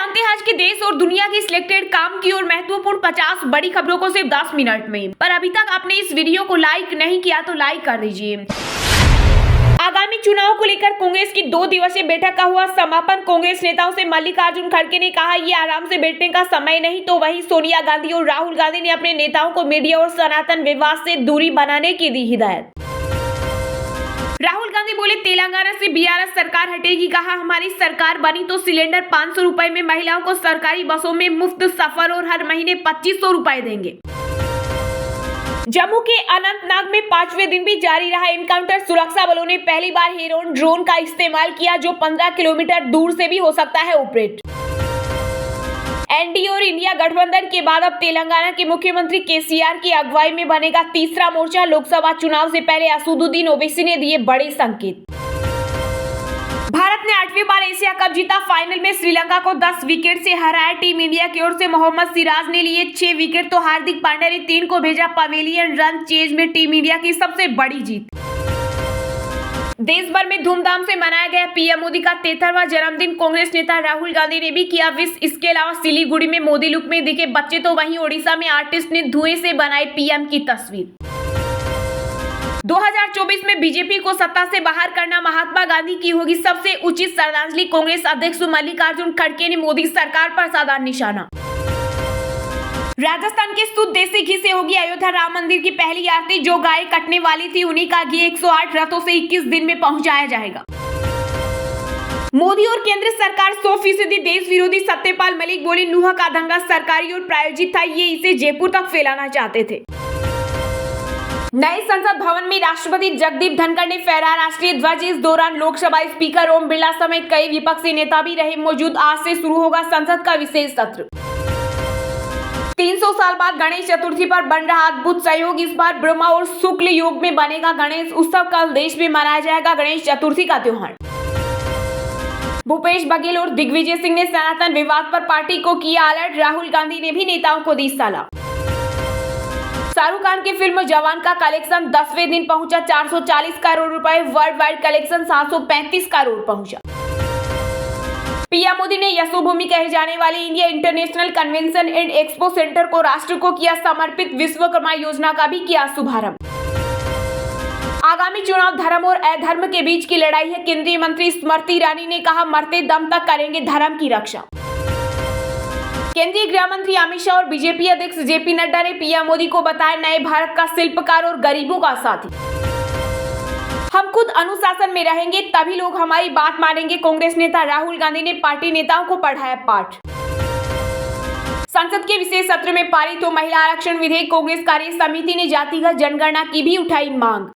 जानते हैं आज के देश और दुनिया की सिलेक्टेड काम की और महत्वपूर्ण 50 बड़ी खबरों को सिर्फ 10 मिनट में। पर अभी तक आपने इस वीडियो को लाइक नहीं किया तो लाइक कर दीजिए। आगामी चुनाव को लेकर कांग्रेस की 2 दिवसीय बैठक का हुआ समापन। कांग्रेस नेताओं से मल्लिकार्जुन खड़गे ने कहा ये आराम से बैठने का समय नहीं। तो वहीं सोनिया गांधी और राहुल गांधी ने अपने नेताओं को मीडिया और सनातन विवाद से दूरी बनाने की दी हिदायत। राहुल गांधी बोले तेलंगाना से बीआरएस सरकार हटेगी। कहा हमारी सरकार बनी तो सिलेंडर 500 रुपए में महिलाओं को सरकारी बसों में मुफ्त सफर और हर महीने 2500 रुपए देंगे। जम्मू के अनंतनाग में 5वें दिन भी जारी रहा एनकाउंटर। सुरक्षा बलों ने पहली बार हेरोन ड्रोन का इस्तेमाल किया जो 15 किलोमीटर दूर से भी हो सकता है ऑपरेट। एनडीए और इंडिया गठबंधन के बाद अब तेलंगाना के मुख्यमंत्री केसीआर की अगुवाई में बनेगा तीसरा मोर्चा। लोकसभा चुनाव से पहले असदुद्दीन ओवैसी ने दिए बड़े संकेत। भारत ने 8वीं बार एशिया कप जीता। फाइनल में श्रीलंका को 10 विकेट से हराया। टीम इंडिया की ओर से मोहम्मद सिराज ने लिए 6 विकेट तो हार्दिक पांड्या ने 3 को भेजा। पवेलियन रन चेज में टीम इंडिया की सबसे बड़ी जीत। देश भर में धूमधाम से मनाया गया पीएम मोदी का 73वां जन्मदिन। कांग्रेस नेता राहुल गांधी ने भी किया विश। इसके अलावा सिलीगुड़ी में मोदी लुक में दिखे बच्चे तो वहीं ओडिशा में आर्टिस्ट ने धुएं से बनाई पीएम की तस्वीर। 2024 में बीजेपी को सत्ता से बाहर करना महात्मा गांधी की होगी सबसे उचित श्रद्धांजलि। कांग्रेस अध्यक्ष मल्लिकार्जुन खड़गे ने मोदी सरकार पर साधा निशाना। राजस्थान के शुद्ध देसी घी से होगी अयोध्या राम मंदिर की पहली आरती। जो गाय कटने वाली थी उन्हीं का घी 108 रथों से 21 दिन में पहुंचाया जाएगा। मोदी और केंद्र सरकार 100% देश विरोधी। सत्यपाल मलिक बोले नूह का दंगा सरकारी और प्रायोजित था। ये इसे जयपुर तक फैलाना चाहते थे। नए संसद भवन में राष्ट्रपति जगदीप धनखड़ ने फहराया राष्ट्रीय ध्वज। इस दौरान लोकसभा स्पीकर ओम बिरला समेत कई विपक्षी नेता भी रहे मौजूद। आज से शुरू होगा संसद का विशेष सत्र। 300 साल बाद गणेश चतुर्थी पर बन रहा अद्भुत संयोग। इस बार ब्रह्मा और शुक्ल योग में बनेगा गणेश उत्सव। कल देश में मनाया जाएगा गणेश चतुर्थी का त्योहार। भूपेश बघेल और दिग्विजय सिंह ने सनातन विवाद पर पार्टी को किया अलर्ट। राहुल गांधी ने भी नेताओं को दी सलाह। शाहरुख खान की फिल्म जवान का कलेक्शन 10वें दिन पहुंचा 440 करोड़ रुपए। वर्ल्ड वाइड कलेक्शन 735 करोड़ पहुंचा। पीएम मोदी ने यशोभूमि कहे जाने वाले India international convention and expo centre को राष्ट्र को किया समर्पित। विश्वकर्मा योजना का भी किया शुभारंभ। आगामी चुनाव धर्म और अधर्म के बीच की लड़ाई है। केंद्रीय मंत्री स्मृति ईरानी ने कहा मरते दम तक करेंगे धर्म की रक्षा। केंद्रीय गृह मंत्री अमित शाह और बीजेपी अध्यक्ष जेपी नड्डा ने पीएम मोदी को बताया नए भारत का शिल्पकार और गरीबों का साथी। हम खुद अनुशासन में रहेंगे तभी लोग हमारी बात मानेंगे। कांग्रेस नेता राहुल गांधी ने पार्टी नेताओं को पढ़ाया पाठ। संसद के विशेष सत्र में पारित हो महिला आरक्षण विधेयक। कांग्रेस कार्य समिति ने जातिगत जनगणना की भी उठाई मांग।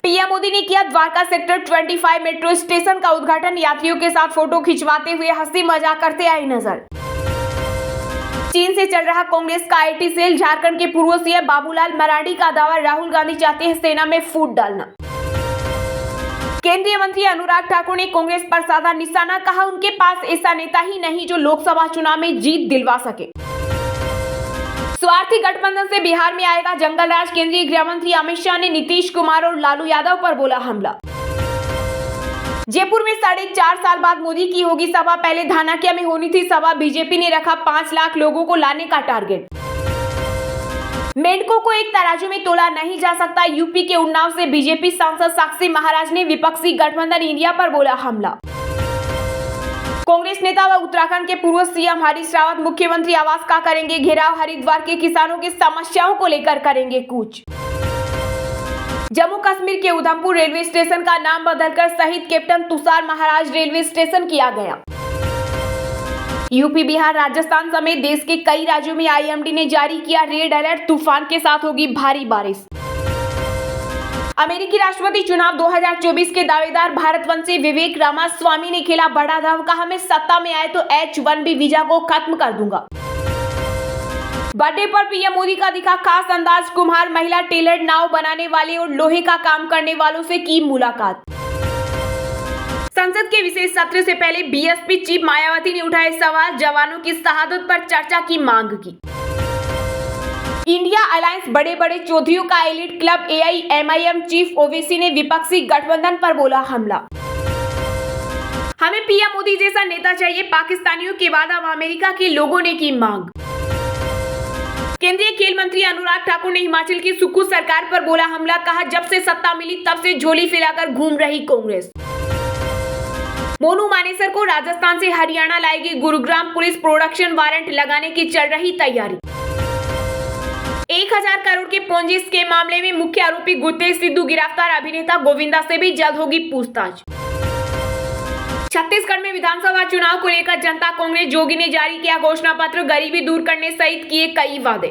पीएम मोदी ने किया द्वारका सेक्टर 25 मेट्रो स्टेशन का उद्घाटन। यात्रियों के साथ फोटो खिंचवाते हुए हंसी मजाक करते आए नजर। चीन से चल रहा कांग्रेस का आईटी सेल। झारखंड के पूर्व सीएम बाबूलाल मरांडी का दावा राहुल गांधी चाहते हैं सेना में फूट डालना। केंद्रीय मंत्री अनुराग ठाकुर ने कांग्रेस पर साधा निशाना। कहा उनके पास ऐसा नेता ही नहीं जो लोकसभा चुनाव में जीत दिलवा सके। स्वार्थी गठबंधन से बिहार में आएगा जंगल राज। केंद्रीय गृह मंत्री अमित शाह ने नीतीश कुमार और लालू यादव पर बोला हमला। जयपुर में 4.5 साल बाद मोदी की होगी सभा। पहले धानाक्या में होनी थी सभा। बीजेपी ने रखा 5 लाख लोगों को लाने का टारगेट। मेंढकों को एक तराजू में तोला नहीं जा सकता। यूपी के उन्नाव से बीजेपी सांसद साक्षी महाराज ने विपक्षी गठबंधन इंडिया पर बोला हमला। कांग्रेस नेता व उत्तराखंड के पूर्व सीएम हरीश रावत मुख्यमंत्री आवास का करेंगे घेराव। हरिद्वार के किसानों की समस्याओं को लेकर करेंगे कूच। जम्मू कश्मीर के उधमपुर रेलवे स्टेशन का नाम बदलकर शहीद कैप्टन तुषार महाराज रेलवे स्टेशन किया गया। यूपी बिहार राजस्थान समेत देश के कई राज्यों में आईएमडी ने जारी किया रेड अलर्ट। तूफान के साथ होगी भारी बारिश। अमेरिकी राष्ट्रपति चुनाव 2024 के दावेदार भारतवंशी विवेक रामास्वामी ने खेला बड़ा दाव। कहा मैं सत्ता में आए तो H1B वीजा को खत्म कर दूंगा। बर्थडे पर पीएम मोदी का दिखा खास अंदाज। कुम्हार महिला टेलर नाव बनाने वाले और लोहे का काम करने वालों से की मुलाकात। संसद के विशेष सत्र से पहले बीएसपी चीफ मायावती ने उठाए सवाल। जवानों की शहादत पर चर्चा की मांग की। इंडिया अलायंस बड़े बड़े चौधरियों का elite club. AIMIM chief Owaisi ने विपक्षी गठबंधन पर बोला हमला। हमें पीएम मोदी जैसा नेता चाहिए, पाकिस्तानियों के बाद अब अमेरिका के लोगों ने की मांग। केंद्रीय खेल मंत्री अनुराग ठाकुर ने हिमाचल की सुक्खू सरकार पर बोला हमला, कहा जब से सत्ता मिली तब से झोली फैलाकर घूम रही कांग्रेस। मोनू मानेसर को राजस्थान से हरियाणा लाएगी गुरुग्राम पुलिस, प्रोडक्शन वारंट लगाने की चल रही तैयारी। 1000 करोड़ के पोंजी स्कैम मामले में मुख्य आरोपी गुरतेज सिद्धू गिरफ्तार, अभिनेता गोविंदा से भी जल्द होगी पूछताछ। छत्तीसगढ़ में विधानसभा चुनाव को लेकर जनता कांग्रेस जोगी ने जारी किया घोषणा पत्र, गरीबी दूर करने सहित किए कई वादे।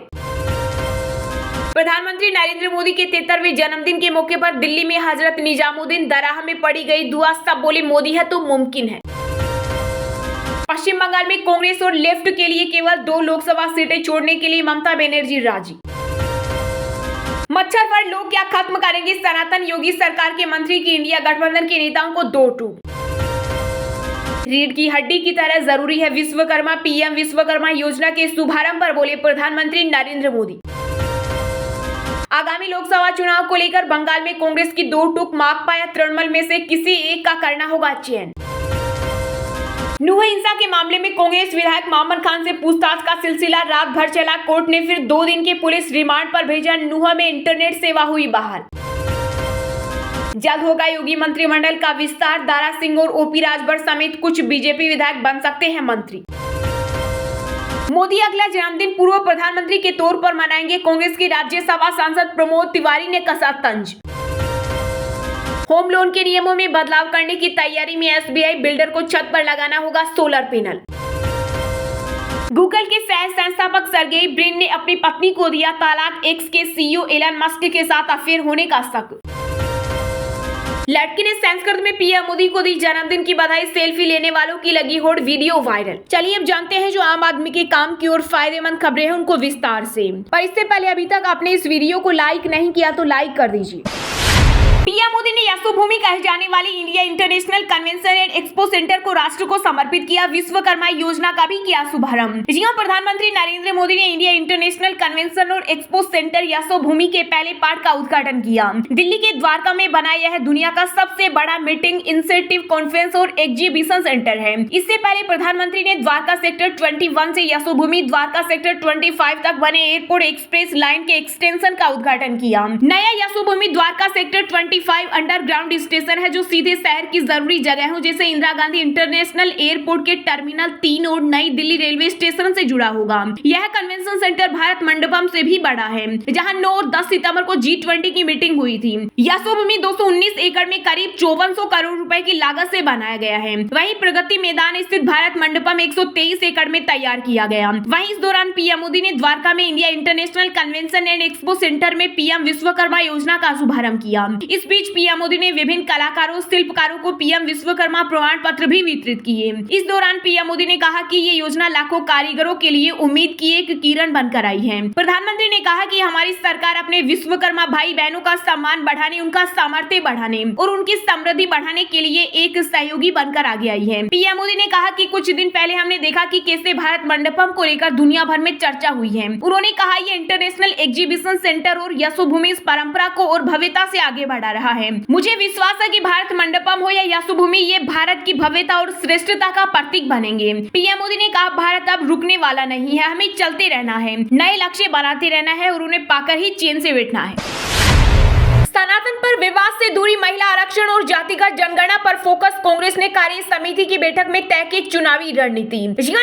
प्रधानमंत्री नरेंद्र मोदी के 73वें जन्मदिन के मौके पर दिल्ली में हजरत निजामुद्दीन दरगाह में पड़ी गई दुआ, सब बोले मोदी है तो मुमकिन है। पश्चिम बंगाल में कांग्रेस और लेफ्ट के लिए केवल 2 लोकसभा सीटें छोड़ने के लिए ममता बनर्जी राजी। मच्छर पर लोग क्या खत्म करेंगे सनातन, योगी सरकार के मंत्री की इंडिया गठबंधन के नेताओं को 2 टूक। रीढ़ की हड्डी की तरह जरूरी है विश्वकर्मा, पीएम विश्वकर्मा योजना के शुभारंभ पर बोले प्रधानमंत्री नरेंद्र मोदी। आगामी लोकसभा चुनाव को लेकर बंगाल में कांग्रेस की 2 टूक, माकपा या तृणमूल में से किसी एक का करना होगा चयन। नुह हिंसा के मामले में कांग्रेस विधायक मामन खान से पूछताछ का सिलसिला रात भर चला, कोर्ट ने फिर 2 दिन के पुलिस रिमांड पर भेजा, नुह में इंटरनेट सेवा हुई बहाल। जल्द होगा योगी मंत्रिमंडल का विस्तार, दारा सिंह और ओपी राजभर समेत कुछ बीजेपी विधायक बन सकते हैं मंत्री। मोदी अगला जन्मदिन पूर्व प्रधानमंत्री के तौर पर मनाएंगे, कांग्रेस की राज्यसभा सांसद प्रमोद तिवारी ने कसा तंज। होम लोन के नियमों में बदलाव करने की तैयारी में एसबीआई, बिल्डर को छत पर लगाना होगा सोलर पैनल। गूगल के सह संस्थापक सर्गेई ब्रिन ने अपनी पत्नी को दिया तलाक, एक्स के सीईओ एलन मस्क के साथ अफेयर होने का शक। लड़की ने संस्कृत में पीएम मोदी को दी जन्मदिन की बधाई, सेल्फी लेने वालों की लगी होड़, वीडियो वायरल। चलिए अब जानते हैं जो आम आदमी के काम की और फायदेमंद खबरें हैं उनको विस्तार से। पर इससे पहले अभी तक आपने इस वीडियो को लाइक नहीं किया तो लाइक कर दीजिए। पीएम मोदी ने यशोभूमि कहे जाने वाली India international convention and expo centre को राष्ट्र को समर्पित किया, विश्वकर्मा योजना का भी किया शुभारंभ। जी हां, प्रधानमंत्री नरेंद्र मोदी ने इंडिया इंटरनेशनल कन्वेंशन और एक्सपो सेंटर यशोभूमि के पहले पार्ट का उद्घाटन किया। दिल्ली के द्वारका में बना यह दुनिया का सबसे बड़ा मीटिंग, इंसेंटिव, कॉन्फ्रेंस और एग्जीबिशन सेंटर है। इससे पहले प्रधानमंत्री ने द्वारका सेक्टर 21 से यशोभूमि द्वारका सेक्टर 25 तक बने एयरपोर्ट एक्सप्रेस लाइन के एक्सटेंशन का उद्घाटन किया। नया Yashobhoomi Dwarka sector 25 underground station है जो सीधे शहर की जरूरी जगहों जैसे इंदिरा गांधी इंटरनेशनल एयरपोर्ट के टर्मिनल 3 और नई दिल्ली रेलवे स्टेशन से जुड़ा होगा। यह कन्वेंशन सेंटर भारत मंडपम से भी बड़ा है, जहां 9 और 10 सितंबर को G20 की मीटिंग हुई थी। यशोभूमि 219 एकड़ में करीब 5400 करोड़ रुपए की लागत से बनाया गया है। वहीं प्रगति मैदान स्थित भारत मंडपम 123 एकड़ में तैयार किया गया। वहीं इस दौरान पीएम मोदी ने द्वारका में India international convention and expo centre में पीएम विश्वकर्मा योजना का शुभारंभ किया। इस बीच पीएम मोदी ने विभिन्न कलाकारों, शिल्पकारों को पीएम विश्वकर्मा प्रमाण पत्र भी वितरित किए। इस दौरान पीएम मोदी ने कहा कि ये योजना लाखों कारीगरों के लिए उम्मीद की एक किरण बनकर आई है। प्रधानमंत्री ने कहा कि हमारी सरकार अपने विश्वकर्मा भाई बहनों का सम्मान बढ़ाने, उनका सामर्थ्य बढ़ाने और उनकी समृद्धि बढ़ाने के लिए एक सहयोगी बनकर आगे आई है। पीएम मोदी ने कहा कि कुछ दिन पहले हमने देखा कि कैसे भारत मंडपम को लेकर दुनिया भर में चर्चा हुई है। उन्होंने कहा ये इंटरनेशनल एग्जीबिशन सेंटर और यशोभूमि इस परंपरा को और भव्यता से आगे बढ़ा रहा है। मुझे विश्वास है कि भारत मंडपम हो या यशोभूमि, ये भारत की भव्यता और श्रेष्ठता का प्रतीक बनेंगे। पीएम मोदी ने कहा भारत अब रुकने वाला नहीं है, हमें चलते रहना है, नए लक्ष्य बनाते रहना है और उन्हें पाकर ही चैन से बैठना है। सनातन पर विवाद से दूरी, महिला आरक्षण और जातिगत जनगणना पर फोकस, कांग्रेस ने कार्य समिति की बैठक में तय की चुनावी रणनीति।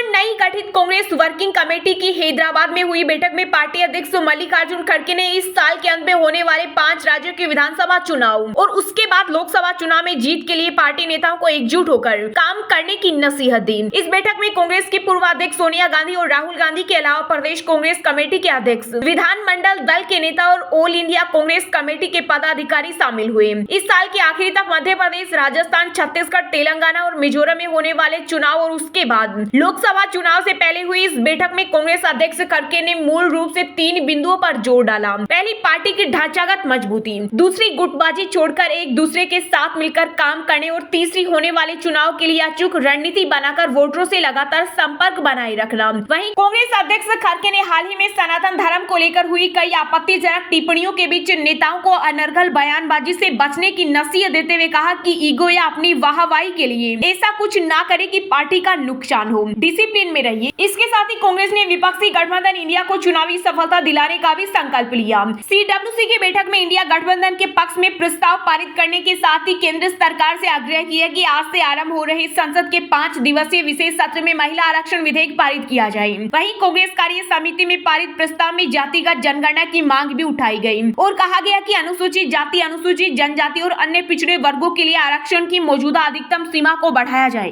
नई गठित कांग्रेस वर्किंग कमेटी की हैदराबाद में हुई बैठक में पार्टी अध्यक्ष मल्लिकार्जुन खड़गे ने इस साल के अंत में होने वाले 5 राज्यों के विधानसभा चुनाव और उसके बाद लोकसभा चुनाव में जीत के लिए पार्टी नेताओं को एकजुट होकर काम करने की नसीहत दी। इस बैठक में कांग्रेस की पूर्व अध्यक्ष सोनिया गांधी और राहुल गांधी के अलावा प्रदेश कांग्रेस कमेटी के अध्यक्ष, विधानमंडल दल के नेता और ऑल इंडिया कांग्रेस कमेटी के पदाधिकारी शामिल हुए। इस साल के आखिरी तक मध्य प्रदेश, राजस्थान, छत्तीसगढ़, तेलंगाना और मिजोरम में होने वाले चुनाव और उसके बाद लोकसभा चुनाव से पहले हुई इस बैठक में कांग्रेस अध्यक्ष खड़गे ने मूल रूप से 3 बिंदुओं पर जोर डाला। पहली, पार्टी की ढांचागत मजबूती, दूसरी, गुटबाजी छोड़कर एक दूसरे के साथ मिलकर काम करने और तीसरी, होने वाले चुनाव के लिए अचूक रणनीति बनाकर वोटरों से लगातार संपर्क बनाए रखना। वहीं कांग्रेस अध्यक्ष खड़गे ने हाल ही में सनातन धर्म को लेकर हुई कई आपत्तिजनक टिप्पणियों के बीच नेताओं को कतरघल बयानबाजी से बचने की नसीहत देते हुए कहा कि ईगो या अपनी वाहवाही के लिए ऐसा कुछ ना करे कि पार्टी का नुकसान हो, डिसिप्लिन में रहिए। इसके साथ ही कांग्रेस ने विपक्षी गठबंधन इंडिया को चुनावी सफलता दिलाने का भी संकल्प लिया। CWC की बैठक में इंडिया गठबंधन के पक्ष में प्रस्ताव पारित करने के साथ ही केंद्र सरकार से आग्रह किया कि आज से आरंभ हो रहे संसद के 5 दिवसीय विशेष सत्र में महिला आरक्षण विधेयक पारित किया जाए। वहीं कांग्रेस कार्य समिति में पारित प्रस्ताव में जातिगत जनगणना की मांग भी उठाई गई और कहा गया कि अनुसूचित जाति, अनुसूचित जनजाति और अन्य पिछड़े वर्गों के लिए आरक्षण की मौजूदा अधिकतम सीमा को बढ़ाया जाए।